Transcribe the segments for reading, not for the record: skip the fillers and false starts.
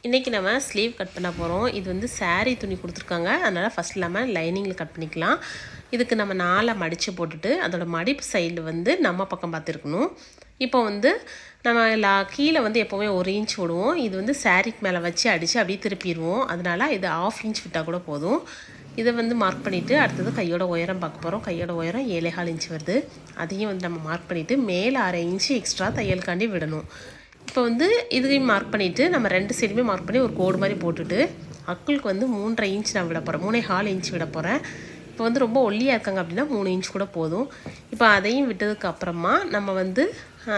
இன்றைக்கி நம்ம sleeve cut பண்ண போகிறோம். இது வந்து saree துணி கொடுத்துருக்காங்க. அதனால் ஃபஸ்ட் நம்ம லைனிங்கில் கட் பண்ணிக்கலாம். இதுக்கு நம்ம 4 மடித்து போட்டுட்டு அதோட மடிப்பு சைடில் வந்து நம்ம பக்கம் பார்த்துருக்கணும். இப்போ வந்து நம்ம கீழே வந்து எப்போவுமே 1 இன்ச் விடுவோம். இது வந்து சாரீக்கு மேலே வச்சு அடித்து அப்படியே திருப்பிடுவோம். அதனால் இது 1/2 இன்ச் விட்டால் கூட போதும். இதை வந்து மார்க் பண்ணிவிட்டு அடுத்தது கையோட உயரம் பார்க்க போகிறோம். கையோட உயரம் 7.25 இன்ச் வருது. அதையும் வந்து நம்ம மார்க் பண்ணிவிட்டு மேலே 1/2 இன்ச்சு எக்ஸ்ட்ரா தையலுக்காண்டி விடணும். இப்போ வந்து இதையும் மார்க் பண்ணிவிட்டு நம்ம 2 சைடுமே மார்க் பண்ணி ஒரு கோடு மாதிரி போட்டுட்டு அக்குளுக்கு வந்து 3.5 இன்ச் நான் விட போகிறேன். 3.25 இன்ச் விட போகிறேன். இப்போ வந்து ரொம்ப ஒல்லியாக இருக்காங்க அப்படின்னா 3 இன்ச் கூட போதும். இப்போ அதையும் விட்டதுக்கு அப்புறமா நம்ம வந்து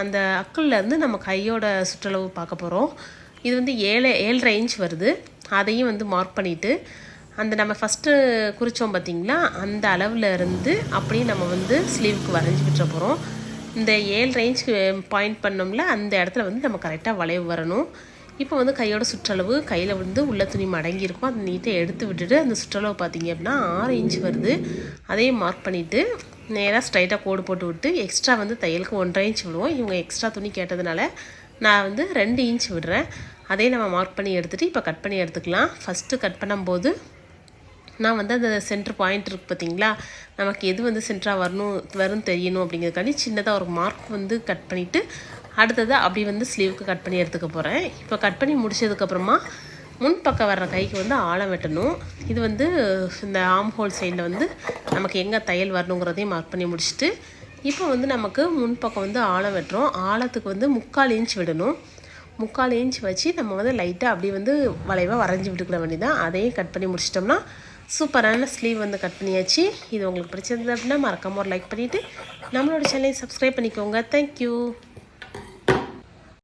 அந்த அக்குள்லேருந்து நம்ம கையோட சுற்றளவு பார்க்க போகிறோம். இது வந்து 7.5 இன்ச் வருது. அதையும் வந்து மார்க் பண்ணிவிட்டு அந்த நம்ம ஃபஸ்ட்டு குறித்தோம் பார்த்திங்களா, அந்த அளவில் இருந்து அப்படியே நம்ம வந்து ஸ்லீவுக்கு வரைஞ்சி விட்டுற போகிறோம். இந்த 7.5 இன்ச்சுக்கு பாயிண்ட் பண்ணோம்ல, அந்த இடத்துல வந்து நம்ம கரெக்டாக வளைவு வரணும். இப்போ வந்து கையோட சுற்றளவு கையில் வந்து உள்ள துணி மடங்கியிருக்கும். அதை நீட்டாக எடுத்து விட்டுட்டு அந்த சுற்றளவு பார்த்திங்க அப்படின்னா 6 இன்ச் வருது. அதையும் மார்க் பண்ணிவிட்டு நேராக ஸ்ட்ரைட்டாக கோடு போட்டு விட்டு எக்ஸ்ட்ரா வந்து தையலுக்கு 1.5 இன்ச் விடுவோம். இவங்க எக்ஸ்ட்ரா துணி கேட்டதுனால நான் வந்து 2 இன்ச் விடுறேன். அதையும் நம்ம மார்க் பண்ணி எடுத்துகிட்டு இப்போ கட் பண்ணி எடுத்துக்கலாம். ஃபஸ்ட்டு கட் பண்ணும்போது நான் வந்து அந்த சென்டர் பாயிண்ட் இருக்குது பார்த்திங்களா, நமக்கு எது வந்து சென்டராக வரும் தெரியணும் அப்படிங்கிறதுக்காண்டி சின்னதாக ஒரு மார்க் வந்து கட் பண்ணிவிட்டு அடுத்தது அப்படி வந்து ஸ்லீவுக்கு கட் பண்ணி எடுத்துக்க போகிறேன். இப்போ கட் பண்ணி முடிச்சதுக்கப்புறமா முன்பக்கம் வர்ற கைக்கு வந்து ஆழம் வெட்டணும். இது வந்து இந்த ஆம் ஹோல் சைடில் வந்து நமக்கு எங்கே தையல் வரணுங்கிறதையும் மார்க் பண்ணி முடிச்சுட்டு இப்போ வந்து நமக்கு முன்பக்கம் வந்து ஆழம் வெட்டுறோம். ஆழத்துக்கு வந்து 3/4 இன்ச் விடணும். 3/4 இன்ச் வச்சு நம்ம வந்து லைட்டாக அப்படி வந்து வளைவாக வரைஞ்சி விட்டுக்கிற வேண்டியதான். அதையும் கட் பண்ணி முடிச்சிட்டோம்னா சூப்பரான ஸ்லீவ் வந்து கட் பண்ணியாச்சு. இது உங்களுக்கு பிடிச்சிருந்தது அப்படின்னா மறக்காம ஒரு லைக் பண்ணிவிட்டு நம்மளோட சேனலை சப்ஸ்கிரைப் பண்ணிக்கோங்க. தேங்க்யூ.